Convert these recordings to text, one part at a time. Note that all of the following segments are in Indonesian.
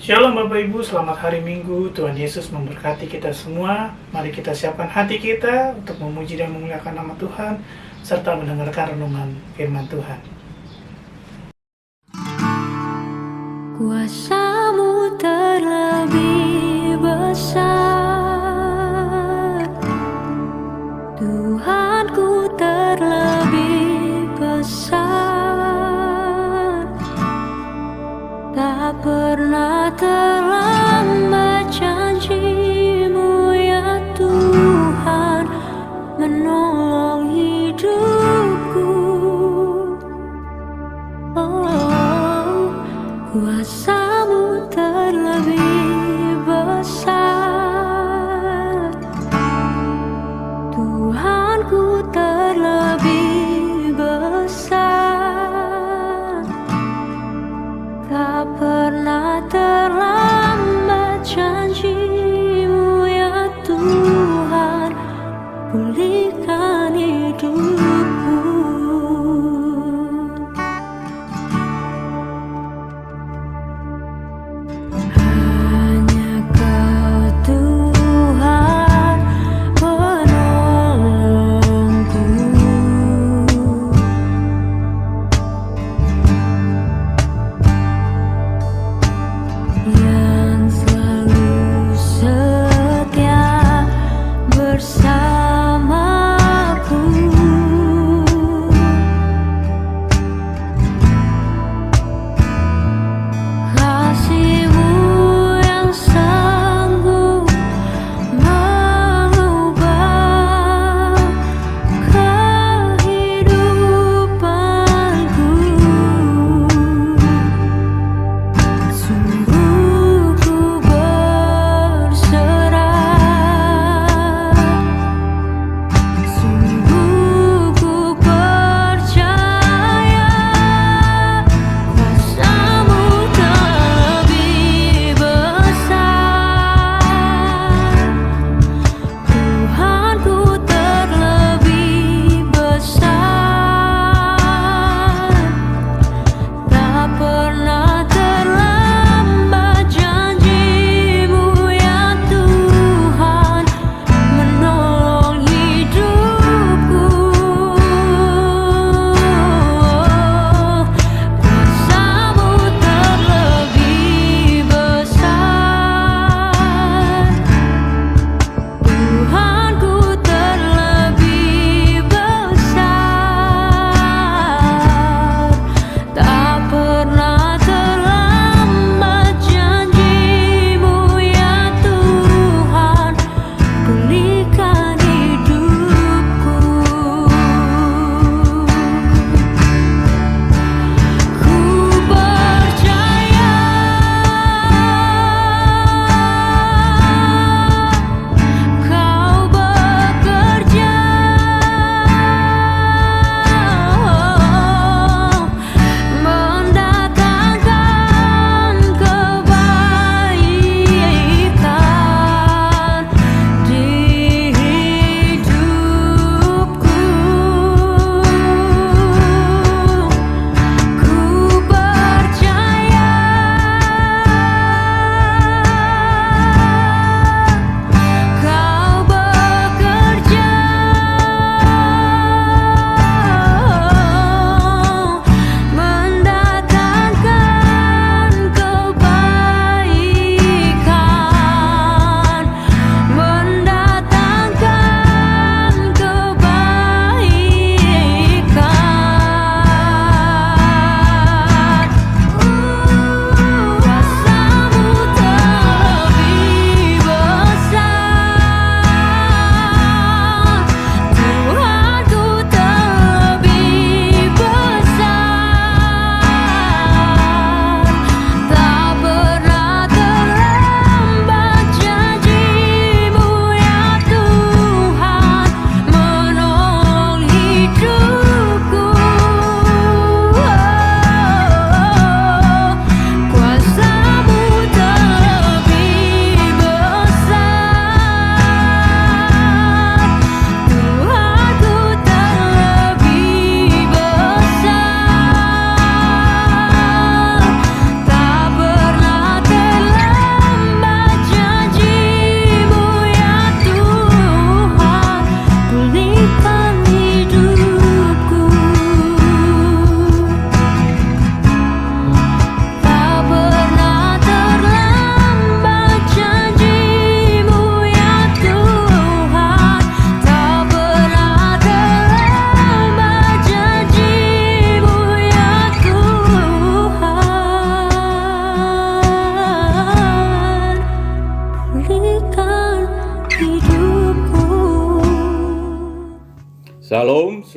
Shalom Bapak Ibu, selamat hari Minggu. Tuhan Yesus memberkati kita semua. Mari kita siapkan hati kita untuk memuji dan memuliakan nama Tuhan, serta mendengarkan renungan firman Tuhan. Kuasa-Mu terlebih besar, Tuhanku terlebih besar. Tak pernah terlambat janji-Mu ya Tuhan, menolong hidupku. Oh, kuasa-Mu terlebih besar, Tuhanku terlebih besar. Tak pernah terlambat janji-Mu ya Tuhan, pulihkan hidupku.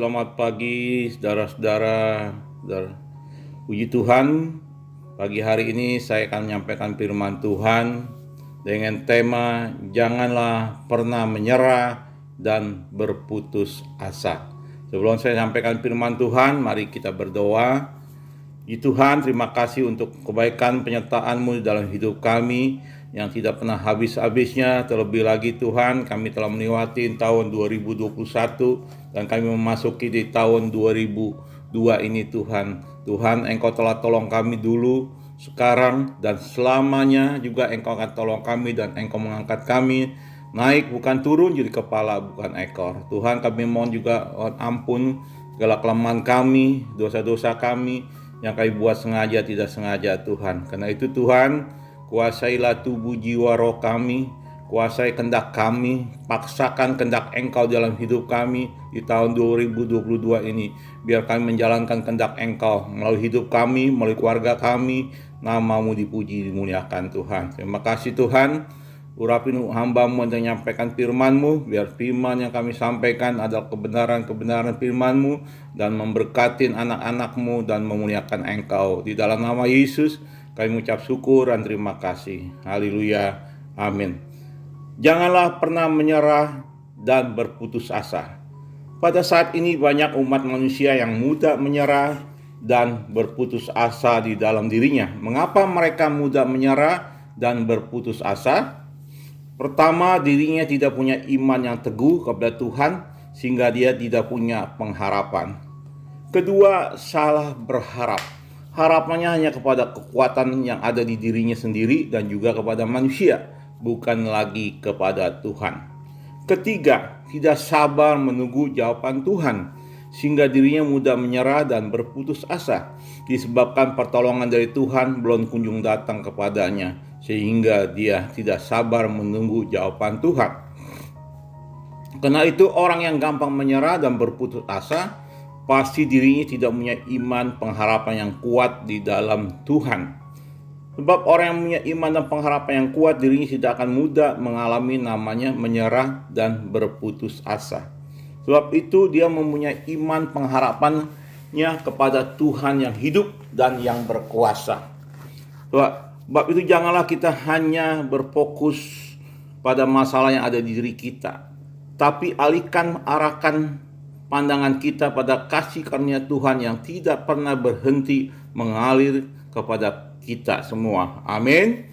selamat pagi saudara-saudara. Puji Tuhan, pagi hari ini saya akan menyampaikan firman Tuhan dengan tema janganlah pernah menyerah dan berputus asa. Sebelum saya sampaikan firman Tuhan, mari kita berdoa. Ya Tuhan, terima kasih untuk kebaikan penyertaan-Mu dalam hidup kami yang tidak pernah habis-habisnya. Terlebih lagi Tuhan, kami telah melewati tahun 2021 dan kami memasuki di tahun 2002 ini Tuhan. Tuhan, Engkau telah tolong kami dulu, sekarang, dan selamanya juga Engkau akan tolong kami dan Engkau mengangkat kami naik bukan turun, jadi kepala bukan ekor. Tuhan, kami mohon juga ampun segala kelemahan kami, dosa-dosa kami yang kami buat sengaja tidak sengaja Tuhan. Karena itu Tuhan, kuasailah tubuh jiwa roh kami, kuasai kehendak kami, paksakan kehendak Engkau dalam hidup kami di tahun 2022 ini. Biar kami menjalankan kehendak Engkau melalui hidup kami, melalui keluarga kami. Nama-Mu dipuji, dimuliakan Tuhan. Terima kasih Tuhan. Urapin hamba-Mu untuk menyampaikan firman-Mu, biar firman yang kami sampaikan adalah kebenaran-kebenaran firman-Mu dan memberkati anak-anak-Mu dan memuliakan Engkau. Di dalam nama Yesus kami mengucap syukur dan terima kasih. Haleluya. Amin. Janganlah pernah menyerah dan berputus asa. Pada saat ini banyak umat manusia yang mudah menyerah dan berputus asa di dalam dirinya. Mengapa mereka mudah menyerah dan berputus asa? Pertama, dirinya tidak punya iman yang teguh kepada Tuhan sehingga dia tidak punya pengharapan. Kedua, salah berharap. Harapannya hanya kepada kekuatan yang ada di dirinya sendiri dan juga kepada manusia, bukan lagi kepada Tuhan. Ketiga, tidak sabar menunggu jawaban Tuhan, sehingga dirinya mudah menyerah dan berputus asa, disebabkan pertolongan dari Tuhan belum kunjung datang kepadanya, sehingga dia tidak sabar menunggu jawaban Tuhan. Karena itu orang yang gampang menyerah dan berputus asa, pasti dirinya tidak punya iman pengharapan yang kuat di dalam Tuhan. Sebab orang yang punya iman dan pengharapan yang kuat, dirinya tidak akan mudah mengalami namanya menyerah dan berputus asa. Sebab itu dia mempunyai iman pengharapannya kepada Tuhan yang hidup dan yang berkuasa. Sebab itu janganlah kita hanya berfokus pada masalah yang ada di diri kita, tapi arahkan pandangan kita pada kasih karunia Tuhan yang tidak pernah berhenti mengalir kepada kita semua. Amin.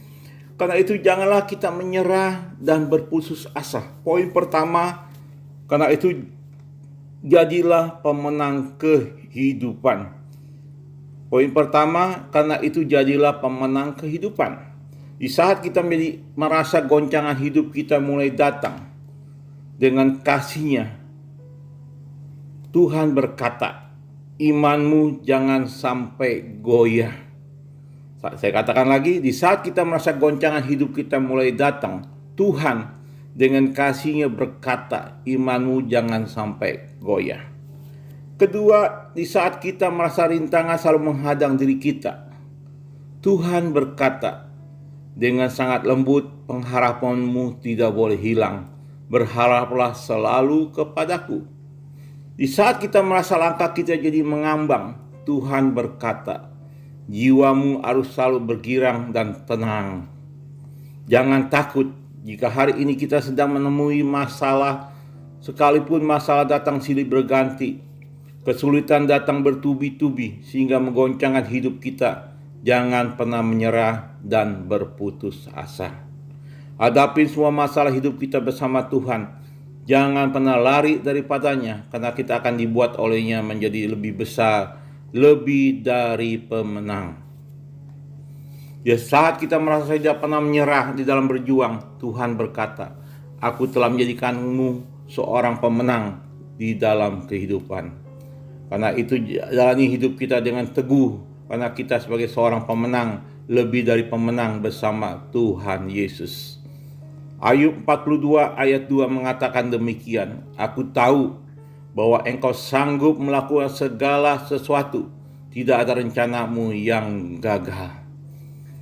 Karena itu janganlah kita menyerah dan berputus asa. Poin pertama, karena itu jadilah pemenang kehidupan. Poin pertama, karena itu jadilah pemenang kehidupan. Di saat kita merasa goncangan hidup kita mulai datang, dengan kasih-Nya Tuhan berkata, imanmu jangan sampai goyah. Saya katakan lagi, di saat kita merasa goncangan hidup kita mulai datang, Tuhan dengan kasih-Nya berkata, imanmu jangan sampai goyah. Kedua, di saat kita merasa rintangan selalu menghadang diri kita, Tuhan berkata dengan sangat lembut, pengharapanmu tidak boleh hilang. Berharaplah selalu kepadaku. Di saat kita merasa langkah kita jadi mengambang, Tuhan berkata, jiwamu harus selalu bergirang dan tenang. Jangan takut jika hari ini kita sedang menemui masalah, sekalipun masalah datang silih berganti, kesulitan datang bertubi-tubi sehingga menggoncangkan hidup kita. Jangan pernah menyerah dan berputus asa. Hadapi semua masalah hidup kita bersama Tuhan. Jangan pernah lari daripadanya, karena kita akan dibuat olehnya menjadi lebih besar, lebih dari pemenang. Ya, saat kita merasa tidak pernah menyerah di dalam berjuang, Tuhan berkata, aku telah menjadikanmu seorang pemenang di dalam kehidupan. Karena itu jalani hidup kita dengan teguh, karena kita sebagai seorang pemenang, lebih dari pemenang bersama Tuhan Yesus. Ayub 42 ayat 2 mengatakan demikian, aku tahu bahwa Engkau sanggup melakukan segala sesuatu, tidak ada rencanamu yang gagal.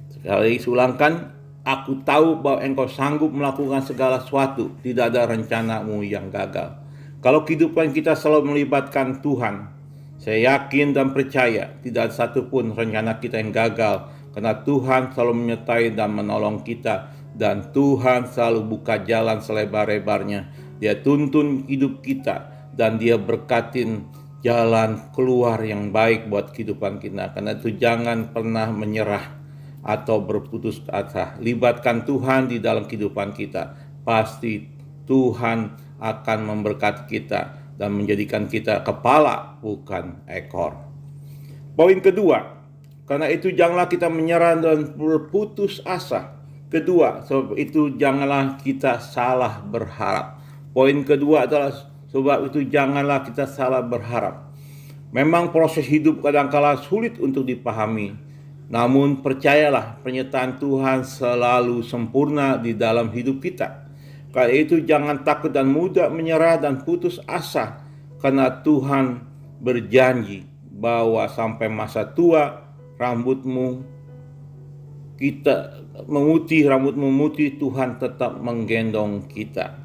Sekali lagi ulangkan, aku tahu bahwa Engkau sanggup melakukan segala sesuatu, tidak ada rencanamu yang gagal. Kalau kehidupan kita selalu melibatkan Tuhan, saya yakin dan percaya tidak ada satupun rencana kita yang gagal, karena Tuhan selalu menyertai dan menolong kita, dan Tuhan selalu buka jalan selebar-lebarnya. Dia tuntun hidup kita dan Dia berkatin jalan keluar yang baik buat kehidupan kita. Karena itu jangan pernah menyerah atau berputus asa. Libatkan Tuhan di dalam kehidupan kita. Pasti Tuhan akan memberkati kita dan menjadikan kita kepala bukan ekor. Poin kedua, karena itu janganlah kita menyerah dan berputus asa. Kedua, sebab itu janganlah kita salah berharap. Poin kedua adalah sebab itu janganlah kita salah berharap. Memang proses hidup kadangkala sulit untuk dipahami. Namun percayalah, penyertaan Tuhan selalu sempurna di dalam hidup kita. Karena itu jangan takut dan mudah menyerah dan putus asa, karena Tuhan berjanji bahwa sampai masa tua rambutmu memutih, Tuhan tetap menggendong kita.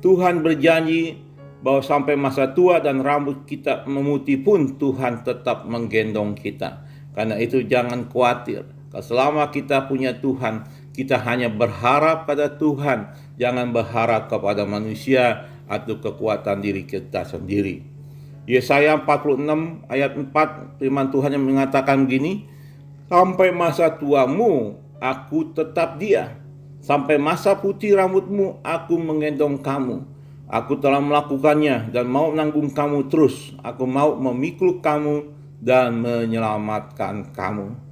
Tuhan berjanji bahwa sampai masa tua dan rambut kita memutih pun Tuhan tetap menggendong kita. Karena itu jangan khawatir. Selama kita punya Tuhan, kita hanya berharap pada Tuhan, jangan berharap kepada manusia atau kekuatan diri kita sendiri. Yesaya 46 ayat 4, firman Tuhan yang mengatakan begini, sampai masa tuamu aku tetap Dia, sampai masa putih rambutmu aku menggendong kamu. Aku telah melakukannya dan mau menanggung kamu terus. Aku mau memikul kamu dan menyelamatkan kamu.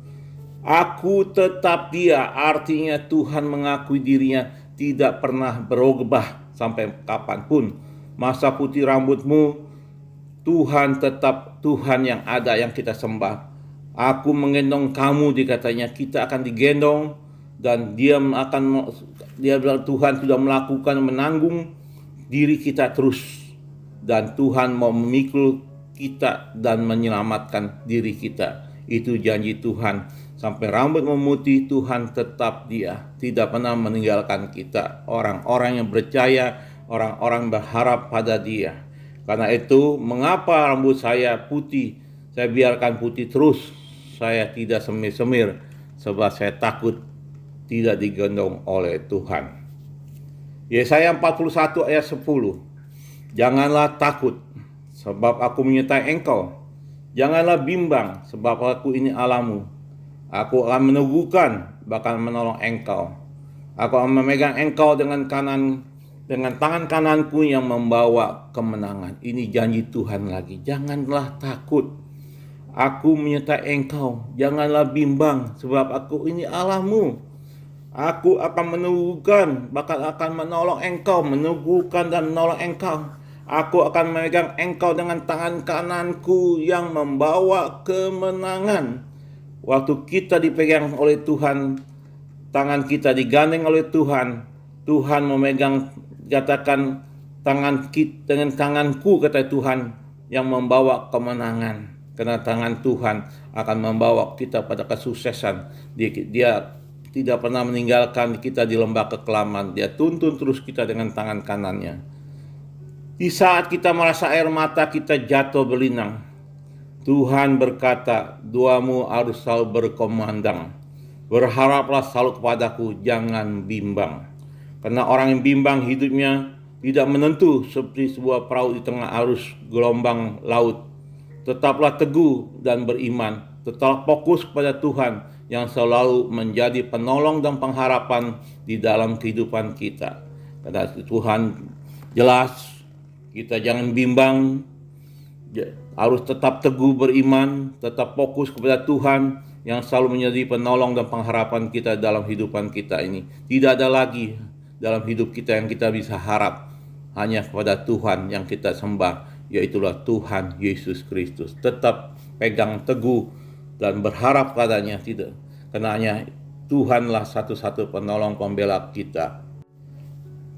Aku tetap Dia, artinya Tuhan mengakui dirinya tidak pernah berubah sampai kapanpun. Masa putih rambutmu, Tuhan tetap Tuhan yang ada, yang kita sembah. Aku menggendong kamu, dikatanya kita akan digendong, dan Tuhan sudah melakukan, menanggung diri kita terus, dan Tuhan mau memikul kita dan menyelamatkan diri kita. Itu janji Tuhan. Sampai rambut memutih, Tuhan tetap Dia, tidak pernah meninggalkan kita. Orang-orang yang percaya, orang-orang berharap pada Dia. Karena itu, mengapa rambut saya putih? Saya biarkan putih terus. Saya tidak semir-semir, sebab saya takut tidak digendong oleh Tuhan. Yesaya 41 ayat 10. Janganlah takut, sebab aku menyertai engkau. Janganlah bimbang, sebab aku ini Allahmu. Aku akan meneguhkan, bahkan menolong engkau. Aku akan memegang engkau dengan tangan kananku yang membawa kemenangan. Ini janji Tuhan lagi. Janganlah takut. Aku menyertai engkau. Janganlah bimbang, sebab aku ini Allahmu. Aku akan meneguhkan, bahkan akan menolong engkau, meneguhkan dan menolong engkau. Aku akan memegang engkau dengan tangan kananku yang membawa kemenangan. Waktu kita dipegang oleh Tuhan, tangan kita digandeng oleh Tuhan, Tuhan memegang, katakan dengan tanganku, kata Tuhan, yang membawa kemenangan. Karena tangan Tuhan akan membawa kita pada kesuksesan. Dia tidak pernah meninggalkan kita di lembah kekelaman. Dia tuntun terus kita dengan tangan kanannya. Di saat kita merasa air mata kita jatuh berlinang, Tuhan berkata, doamu harus selalu berkumandang. Berharaplah selalu kepadaku, jangan bimbang. Karena orang yang bimbang hidupnya tidak menentu, seperti sebuah perahu di tengah arus gelombang laut. Tetaplah teguh dan beriman. Tetap fokus kepada Tuhan yang selalu menjadi penolong dan pengharapan di dalam kehidupan kita. Karena Tuhan jelas, kita jangan bimbang, harus tetap teguh beriman, tetap fokus kepada Tuhan yang selalu menjadi penolong dan pengharapan kita dalam kehidupan kita ini. Tidak ada lagi dalam hidup kita yang kita bisa harap, hanya kepada Tuhan yang kita sembah, yaitulah Tuhan Yesus Kristus. Tetap pegang teguh dan berharap padanya, tidak, karena hanya Tuhanlah satu-satu penolong pembela kita.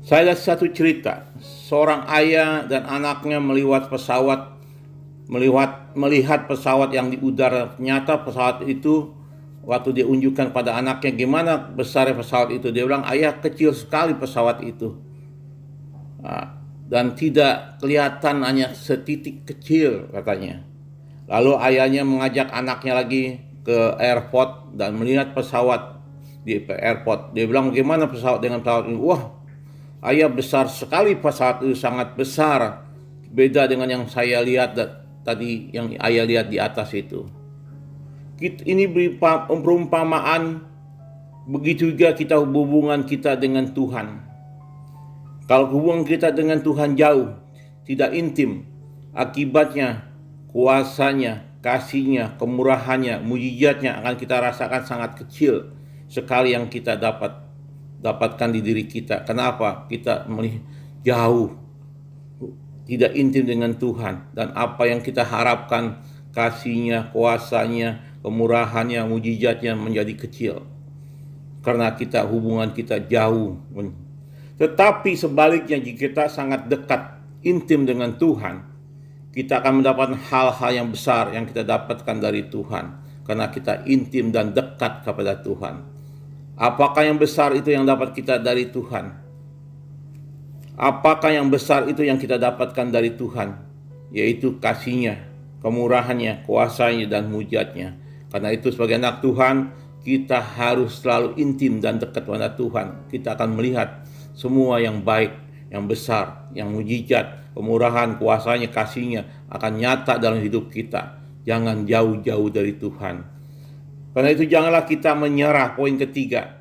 Saya ada satu cerita, seorang ayah dan anaknya melihat pesawat yang di udara. Ternyata pesawat itu, waktu dia unjukkan pada anaknya gimana besar pesawat itu, dia bilang, ayah, kecil sekali pesawat itu. Nah, dan tidak kelihatan, hanya setitik kecil katanya. Lalu ayahnya mengajak anaknya lagi ke airport dan melihat pesawat di airport. Dia bilang, bagaimana pesawat dengan pesawat ini? Wah, ayah, besar sekali pesawat itu, sangat besar. Beda dengan yang saya lihat tadi, yang ayah lihat di atas itu. Ini beri perumpamaan, begitu juga kita hubungan kita dengan Tuhan. Kalau hubungan kita dengan Tuhan jauh, tidak intim, akibatnya kuasanya, kasihnya, kemurahannya, mujizatnya akan kita rasakan sangat kecil sekali yang kita dapatkan di diri kita. Kenapa? Kita jauh, tidak intim dengan Tuhan, dan apa yang kita harapkan, kasihnya, kuasanya, kemurahannya, mujizatnya menjadi kecil karena hubungan kita jauh. Tetapi sebaliknya, jika kita sangat dekat, intim dengan Tuhan, kita akan mendapatkan hal-hal yang besar yang kita dapatkan dari Tuhan karena kita intim dan dekat kepada Tuhan. Apakah yang besar itu yang dapat kita dari Tuhan? Apakah yang besar itu yang kita dapatkan dari Tuhan? Yaitu kasihnya, kemurahannya, kuasanya, dan mujizatnya. Karena itu sebagai anak Tuhan, kita harus selalu intim dan dekat pada Tuhan. Kita akan melihat semua yang baik, yang besar, yang mujizat, kemurahan, kuasanya, kasihnya akan nyata dalam hidup kita. Jangan jauh-jauh dari Tuhan. Karena itu janganlah kita menyerah. Poin ketiga,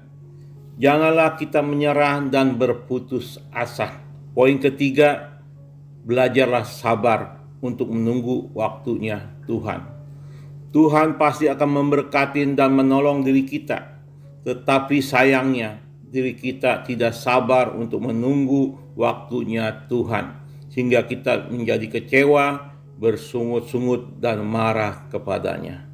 janganlah kita menyerah dan berputus asa. Poin ketiga, belajarlah sabar untuk menunggu waktunya Tuhan. Tuhan pasti akan memberkati dan menolong diri kita. Tetapi sayangnya, diri kita tidak sabar untuk menunggu waktunya Tuhan, sehingga kita menjadi kecewa, bersungut-sungut, dan marah kepadanya.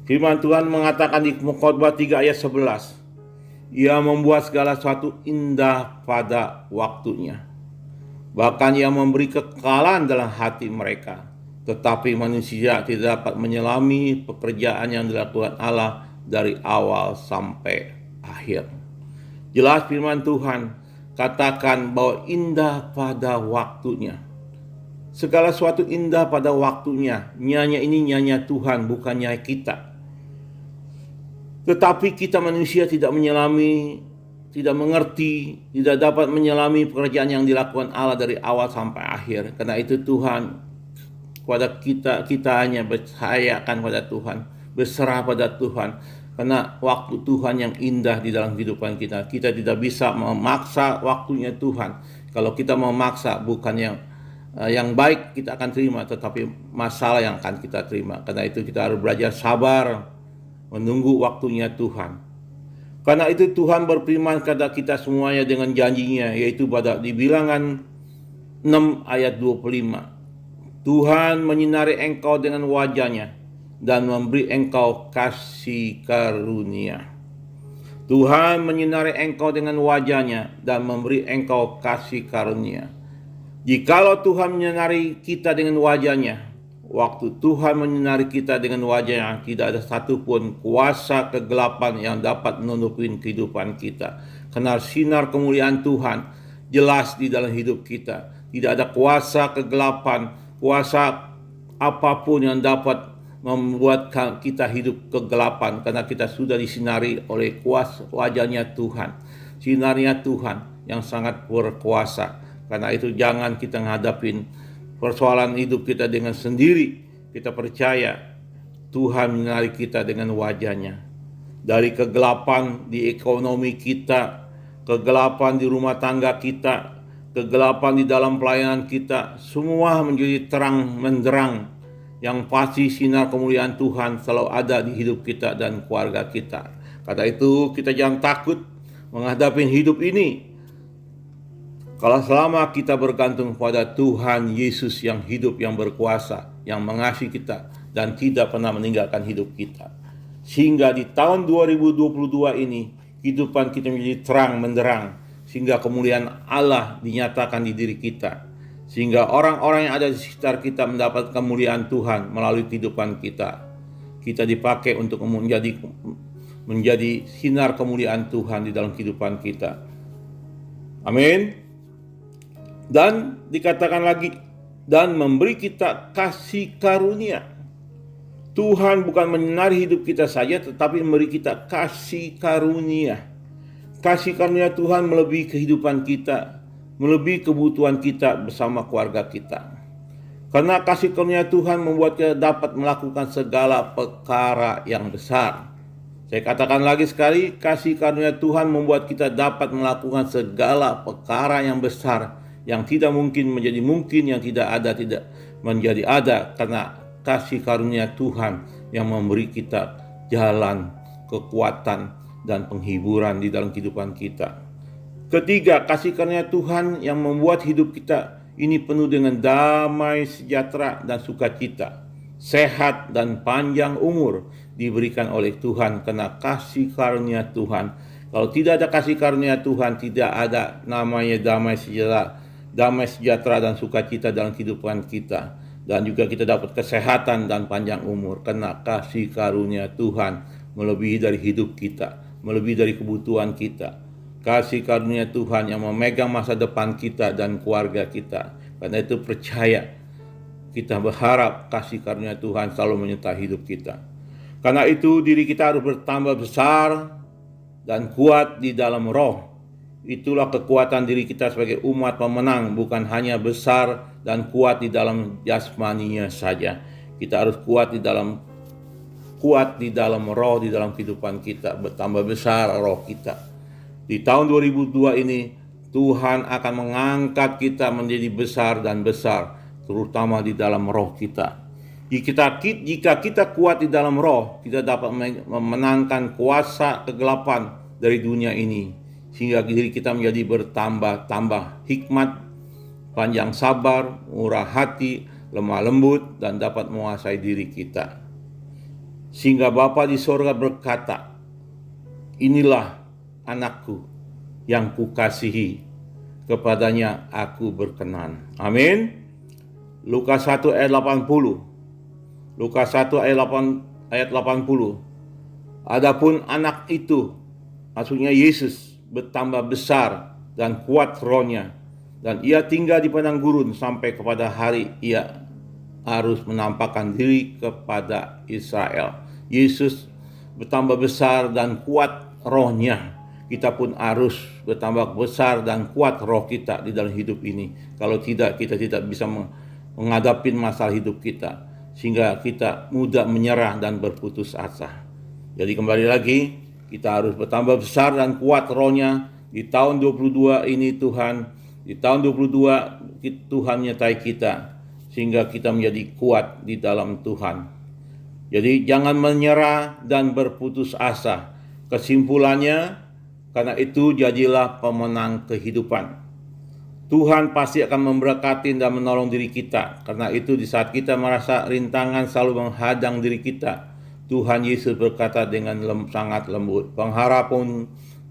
Firman Tuhan mengatakan di Khotbah 3 ayat 11, Ia membuat segala sesuatu indah pada waktunya. Bahkan Ia memberi kekekalan dalam hati mereka. Tetapi manusia tidak dapat menyelami pekerjaan yang dilakukan Allah dari awal sampai akhir. Jelas firman Tuhan katakan bahwa indah pada waktunya. Segala sesuatu indah pada waktunya. Nyanya ini nyanya Tuhan, bukan nyanya kita. Tetapi kita manusia tidak menyelami, tidak mengerti, tidak dapat menyelami pekerjaan yang dilakukan Allah dari awal sampai akhir. Karena itu Tuhan kepada kita hanya percayakan pada Tuhan, berserah pada Tuhan. Karena waktu Tuhan yang indah di dalam kehidupan kita. Kita tidak bisa memaksa waktunya Tuhan. Kalau kita memaksa, bukan yang baik kita akan terima, tetapi masalah yang akan kita terima. Karena itu kita harus belajar sabar menunggu waktunya Tuhan. Karena itu Tuhan berfirman kepada kita semuanya dengan janjinya, yaitu pada di Bilangan 6 ayat 25. Tuhan menyinari engkau dengan wajahnya dan memberi engkau kasih karunia. Tuhan menyinari engkau dengan wajahnya dan memberi engkau kasih karunia. Jikalau Tuhan menyinari kita dengan wajahnya, waktu Tuhan menyinari kita dengan wajahnya, tidak ada satupun kuasa kegelapan yang dapat menutupi kehidupan kita. Karena sinar kemuliaan Tuhan jelas di dalam hidup kita. Tidak ada kuasa kegelapan, kuasa apapun yang dapat membuat kita hidup kegelapan, karena kita sudah disinari oleh kuasa wajahnya Tuhan, sinarnya Tuhan yang sangat berkuasa. Karena itu jangan kita ngadapin persoalan hidup kita dengan sendiri. Kita percaya Tuhan menyinari kita dengan wajahnya. Dari kegelapan di ekonomi kita, kegelapan di rumah tangga kita, kegelapan di dalam pelayanan kita, semua menjadi terang menderang. Yang pasti sinar kemuliaan Tuhan selalu ada di hidup kita dan keluarga kita. Karena itu kita jangan takut menghadapi hidup ini. Kalau selama kita bergantung pada Tuhan Yesus yang hidup, yang berkuasa, yang mengasihi kita dan tidak pernah meninggalkan hidup kita. Sehingga di tahun 2022 ini kehidupan kita menjadi terang menderang, sehingga kemuliaan Allah dinyatakan di diri kita. Sehingga orang-orang yang ada di sekitar kita mendapat kemuliaan Tuhan melalui kehidupan kita. Kita dipakai untuk menjadi sinar kemuliaan Tuhan di dalam kehidupan kita. Amin. Dan dikatakan lagi, dan memberi kita kasih karunia. Tuhan bukan menyinari hidup kita saja, tetapi memberi kita kasih karunia. Kasih karunia Tuhan melebihi kehidupan kita, melebihi kebutuhan kita bersama keluarga kita. Karena kasih karunia Tuhan membuat kita dapat melakukan segala perkara yang besar. Saya katakan lagi sekali, kasih karunia Tuhan membuat kita dapat melakukan segala perkara yang besar, yang tidak mungkin menjadi mungkin, yang tidak ada tidak menjadi ada, karena kasih karunia Tuhan yang memberi kita jalan, kekuatan, dan penghiburan di dalam kehidupan kita. Ketiga, kasih karunia Tuhan yang membuat hidup kita ini penuh dengan damai, sejahtera, dan sukacita. Sehat dan panjang umur diberikan oleh Tuhan karena kasih karunia Tuhan. Kalau tidak ada kasih karunia Tuhan, tidak ada namanya damai sejahtera dan sukacita dalam kehidupan kita. Dan juga kita dapat kesehatan dan panjang umur karena kasih karunia Tuhan melebihi dari hidup kita, melebihi dari kebutuhan kita. Kasih karunia Tuhan yang memegang masa depan kita dan keluarga kita. Karena itu percaya, kita berharap kasih karunia Tuhan selalu menyertai hidup kita. Karena itu diri kita harus bertambah besar dan kuat di dalam roh. Itulah kekuatan diri kita sebagai umat pemenang, bukan hanya besar dan kuat di dalam jasmaninya saja. Kita harus kuat di dalam roh, di dalam kehidupan kita, bertambah besar roh kita. Di tahun 2002 ini Tuhan akan mengangkat kita menjadi besar dan besar, terutama di dalam roh kita. Jika kita kuat di dalam roh, kita dapat memenangkan kuasa kegelapan dari dunia ini, sehingga diri kita menjadi bertambah-tambah hikmat, panjang sabar, murah hati, lemah lembut, dan dapat menguasai diri kita. Sehingga Bapa di sorga berkata, inilah anakku yang kukasihi, kepadanya aku berkenan. Amin. Lukas 1 ayat 80. Lukas 1 ayat 80. Adapun anak itu, maksudnya Yesus, bertambah besar dan kuat rohnya, dan ia tinggal di padang gurun sampai kepada hari ia harus menampakkan diri kepada Israel. Yesus bertambah besar dan kuat rohnya. Kita pun harus bertambah besar dan kuat roh kita di dalam hidup ini. Kalau tidak, kita tidak bisa menghadapi masalah hidup kita, sehingga kita mudah menyerah dan berputus asa. Jadi kembali lagi, kita harus bertambah besar dan kuat rohnya. Di tahun 22 ini di tahun 22 Tuhan menyertai kita, sehingga kita menjadi kuat di dalam Tuhan. Jadi jangan menyerah dan berputus asa. Kesimpulannya, karena itu jadilah pemenang kehidupan. Tuhan pasti akan memberkati dan menolong diri kita. Karena itu di saat kita merasa rintangan selalu menghadang diri kita, Tuhan Yesus berkata dengan sangat lembut,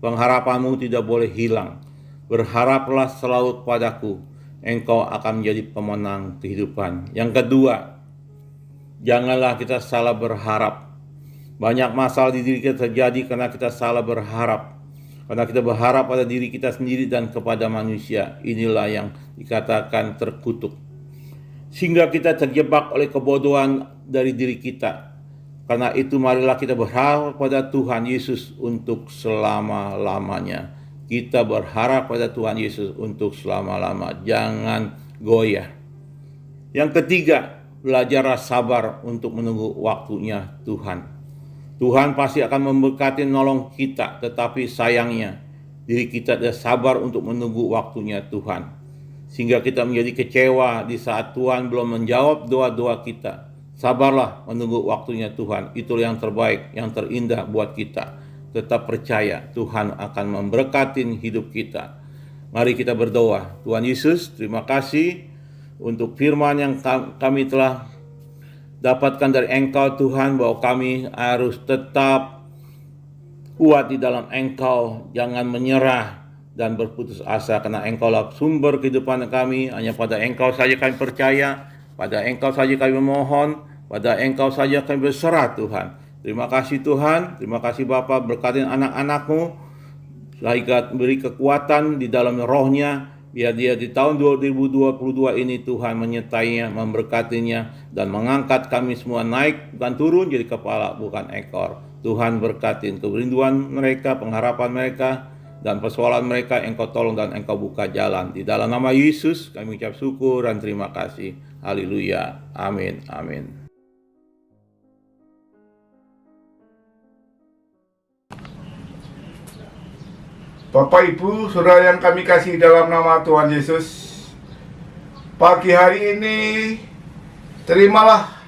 pengharapanmu tidak boleh hilang. Berharaplah selalu kepadaku, engkau akan menjadi pemenang kehidupan. Yang kedua, janganlah kita salah berharap. Banyak masalah di diri kita terjadi karena kita salah berharap. Karena kita berharap pada diri kita sendiri dan kepada manusia. Inilah yang dikatakan terkutuk. Sehingga kita terjebak oleh kebodohan dari diri kita. Karena itu marilah kita berharap pada Tuhan Yesus untuk selama-lamanya. Kita berharap pada Tuhan Yesus untuk selama-lama. Jangan goyah. Yang ketiga, belajarlah sabar untuk menunggu waktunya Tuhan. Tuhan pasti akan memberkati nolong kita, tetapi sayangnya diri kita tidak sabar untuk menunggu waktunya Tuhan. Sehingga kita menjadi kecewa di saat Tuhan belum menjawab doa-doa kita. Sabarlah menunggu waktunya Tuhan. Itulah yang terbaik, yang terindah buat kita. Tetap percaya Tuhan akan memberkati hidup kita. Mari kita berdoa. Tuhan Yesus, terima kasih untuk firman yang kami telah dapatkan dari Engkau Tuhan, bahwa kami harus tetap kuat di dalam Engkau, jangan menyerah dan berputus asa, karena Engkau lah sumber kehidupan kami. Hanya pada Engkau saja kami percaya, pada Engkau saja kami memohon, pada Engkau saja kami berserah Tuhan. Terima kasih Tuhan, terima kasih Bapa, berkati anak-anak-Mu, sehingga beri kekuatan di dalam rohnya, Biar dia di tahun 2022 ini Tuhan menyertainya, memberkatinya, dan mengangkat kami semua naik bukan turun jadi kepala bukan ekor. Tuhan berkatin kerinduan mereka, pengharapan mereka, dan persoalan mereka Engkau tolong dan Engkau buka jalan. Di dalam nama Yesus kami ucap syukur dan terima kasih. Haleluya. Amin. Amin. Bapak Ibu, Saudara yang kami kasih dalam nama Tuhan Yesus, pagi hari ini terimalah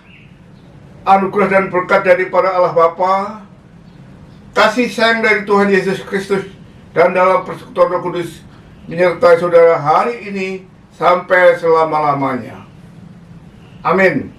anugerah dan berkat daripada Allah Bapa, kasih sayang dari Tuhan Yesus Kristus, dan dalam persekutuan Roh Kudus menyertai saudara hari ini sampai selama-lamanya. Amin.